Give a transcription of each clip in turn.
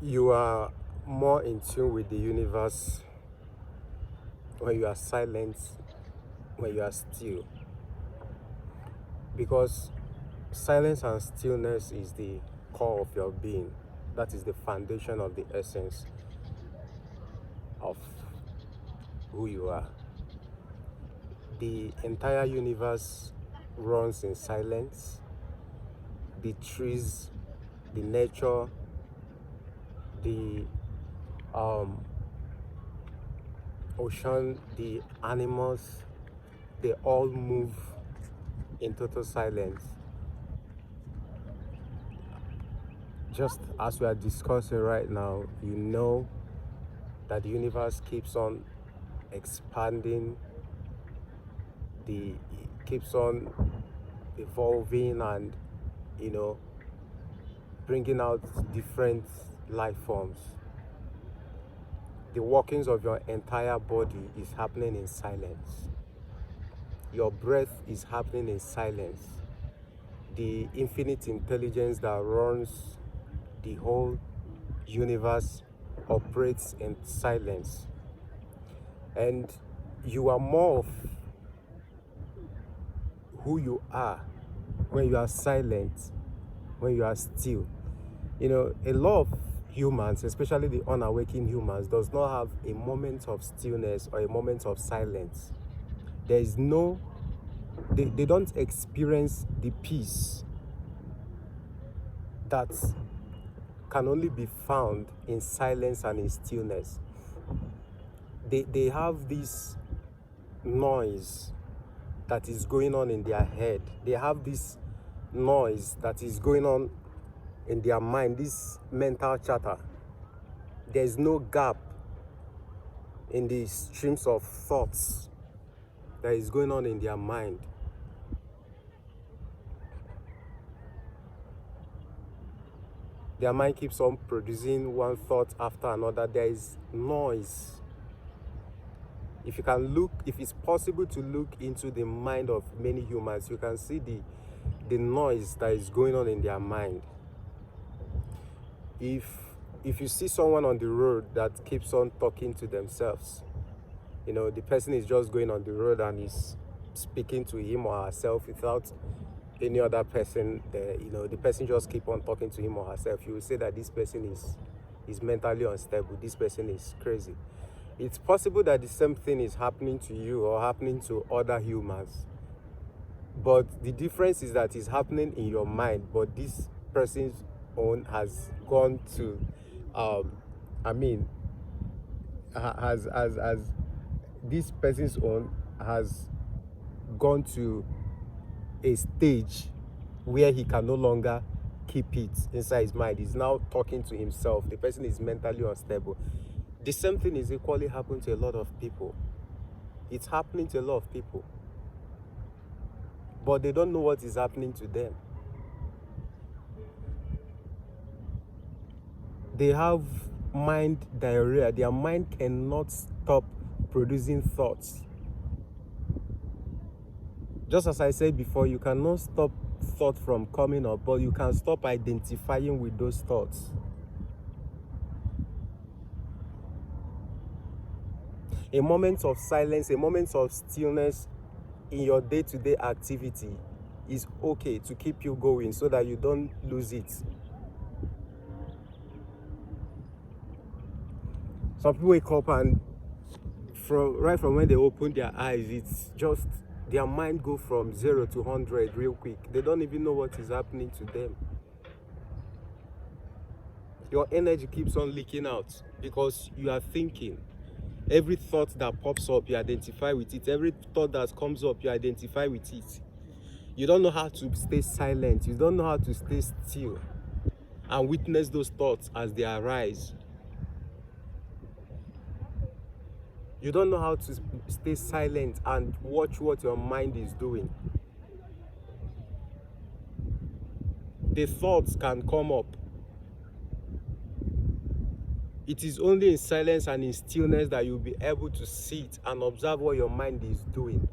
You are more in tune with the universe when you are silent, when you are still. Because silence and stillness is the core of your being. That is the foundation of the essence of who you are. The entire universe runs in silence. The trees, the nature, the ocean, the animals, they all move in total silence. Just as we are discussing right now, you know that the universe keeps on expanding, it keeps on evolving and, bringing out different life forms. The workings of your entire body is happening in silence. Your breath is happening in silence. The infinite intelligence that runs the whole universe operates in silence. And you are more of who you are when you are silent, when you are still. A lot of humans, especially the unawakened humans, does not have a moment of stillness or a moment of silence. There is no, they don't experience the peace that can only be found in silence and in stillness. They have this noise that is going on in their head. They have this noise that is going on in their mind, this mental chatter. There's no gap in the streams of thoughts that is going on in their mind. Their mind keeps on producing one thought after another. There is noise. If it's possible to look into the mind of many humans, you can see the noise that is going on in their mind. If you see someone on the road that keeps on talking to themselves, the person is just going on the road and is speaking to him or herself without any other person there, the person just keep on talking to him or herself, you will say that this person is mentally unstable, this person is crazy. It's possible that the same thing is happening to you or happening to other humans, but the difference is that it's happening in your mind, but this person's own has gone to this person's own has gone to a stage where he can no longer keep it inside his mind. He's now talking to himself. The person is mentally unstable. The same thing is equally happening to a lot of people. It's happening to a lot of people, but they don't know what is happening to them. They have mind diarrhea. Their mind cannot stop producing thoughts. Just as I said before, you cannot stop thought from coming up, but you can stop identifying with those thoughts. A moment of silence, a moment of stillness in your day-to-day activity is okay to keep you going so that you don't lose it. Some people wake up and right from when they open their eyes, it's just their mind go from 0 to 100 real quick. They don't even know what is happening to them. Your energy keeps on leaking out because you are thinking. Every thought that pops up, you identify with it. Every thought that comes up, you identify with it. You don't know how to stay silent. You don't know how to stay still and witness those thoughts as they arise. You don't know how to stay silent and watch what your mind is doing. The thoughts can come up. It is only in silence and in stillness that you'll be able to sit and observe what your mind is doing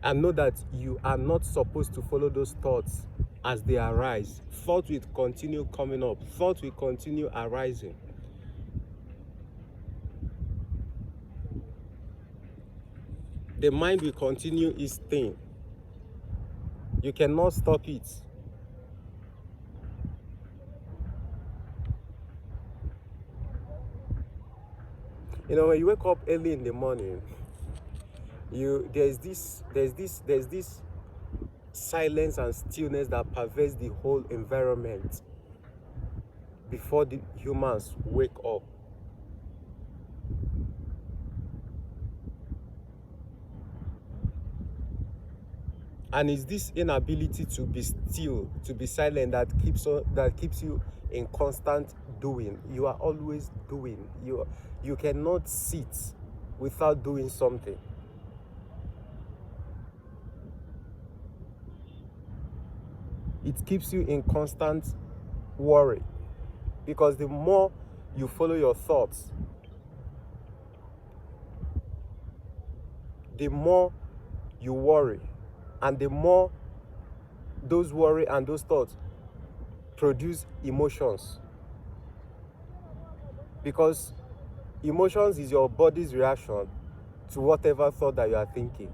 and know that you are not supposed to follow those thoughts as they arise. Thought will continue coming up. Thought will continue arising. The mind will continue its thing. You cannot stop it. You know, when you wake up early in the morning, there's this silence and stillness that pervades the whole environment before the humans wake up. And it's this inability to be still, to be silent, that keeps you in constant doing. You are always doing. You cannot sit without doing something. It keeps you in constant worry, because the more you follow your thoughts, the more you worry, and the more those worry and those thoughts produce emotions. Because emotions is your body's reaction to whatever thought that you are thinking.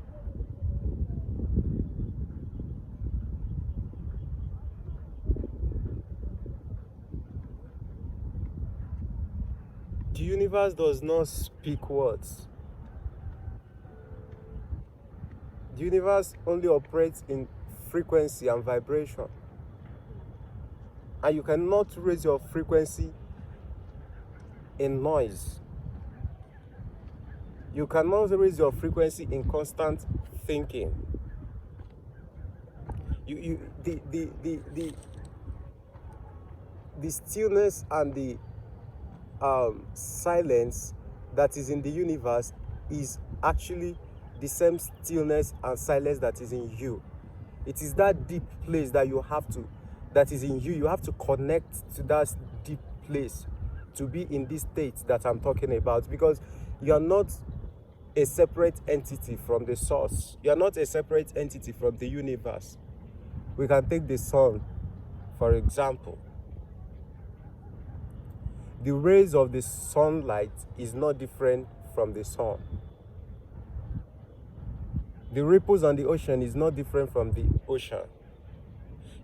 The universe does not speak words. The universe only operates in frequency and vibration. And you cannot raise your frequency in noise. You cannot raise your frequency in constant thinking. The stillness and the silence that is in the universe is actually the same stillness and silence that is in you. It is that deep place that is in you. You have to connect to that deep place to be in this state that I'm talking about, because you are not a separate entity from the source. You are not a separate entity from the universe. We can take the sun, for example. The rays of the sunlight is not different from the sun. The ripples on the ocean is not different from the ocean.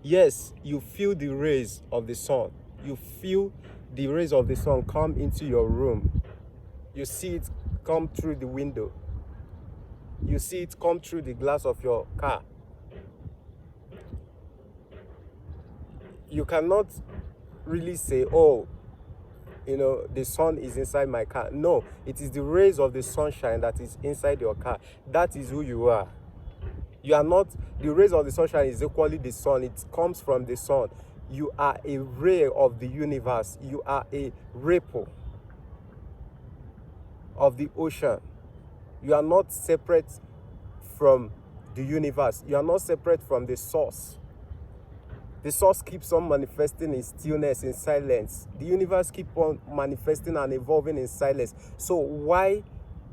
Yes, you feel the rays of the sun. You feel the rays of the sun come into your room. You see it come through the window. You see it come through the glass of your car. You cannot really say, oh, the sun is inside my car. No, it is the rays of the sunshine that is inside your car. That is who you are. You are not, the rays of the sunshine is equally the sun. It comes from the sun. You are a ray of the universe. You are a ripple of the ocean. You are not separate from the universe. You are not separate from the source. The source keeps on manifesting in stillness, in silence. The universe keeps on manifesting and evolving in silence. So why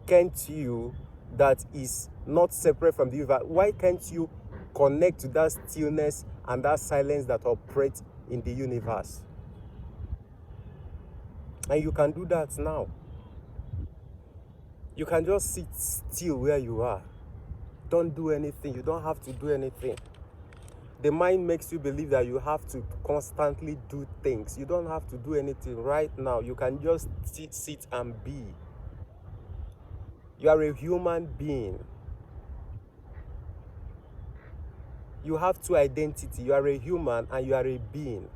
can't you, that is not separate from the universe, why can't you connect to that stillness and that silence that operates in the universe? And you can do that now. You can just sit still where you are. Don't do anything. You don't have to do anything. The mind makes you believe that you have to constantly do things. You don't have to do anything right now. You can just sit and be. You are a human being. You have two identities. You are a human and you are a being.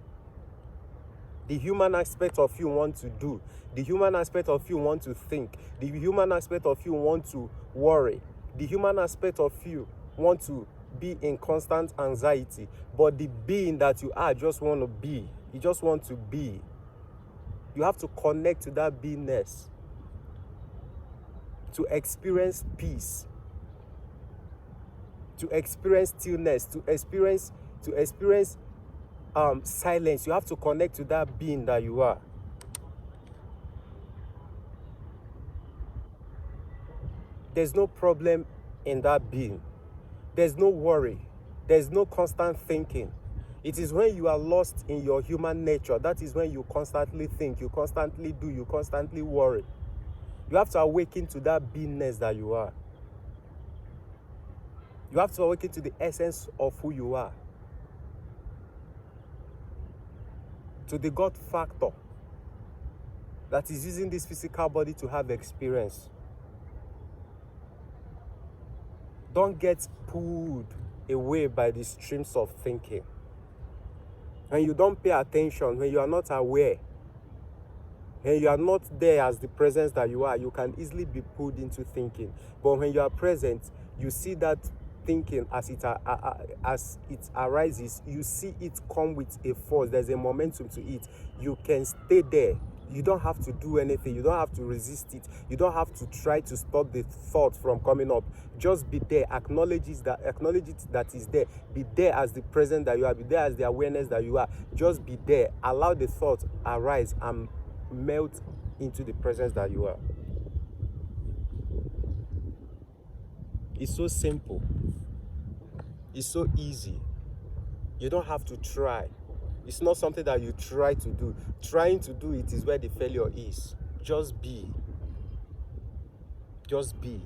The human aspect of you want to do. The human aspect of you want to think. The human aspect of you want to worry. The human aspect of you want to be in constant anxiety. But the being that you are just want to be. You just want to be. You have to connect to that beingness to experience peace, to experience stillness, to experience silence. You have to connect to that being that you are. There's no problem in that being. There's no worry. There's no constant thinking. It is when you are lost in your human nature. That is when you constantly think, you constantly do, you constantly worry. You have to awaken to that beingness that you are. You have to awaken to the essence of who you are. To the God factor that is using this physical body to have experience. Don't get pulled away by the streams of thinking. When you don't pay attention, when you are not aware, when you are not there as the presence that you are, you can easily be pulled into thinking. But when you are present, you see that thinking as it arises, you see it come with a force. There's a momentum to it. You can stay there. You don't have to do anything. You don't have to resist it. You don't have to try to stop the thought from coming up. Just be there. Acknowledge it that is there. Be there as the presence that you are. Be there as the awareness that you are. Just be there. Allow the thought arise and melt into the presence that you are. It's so simple. It's so easy. You don't have to try. It's not something that you try to do. Trying to do it is where the failure is. Just be. Just be.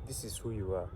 This is who you are.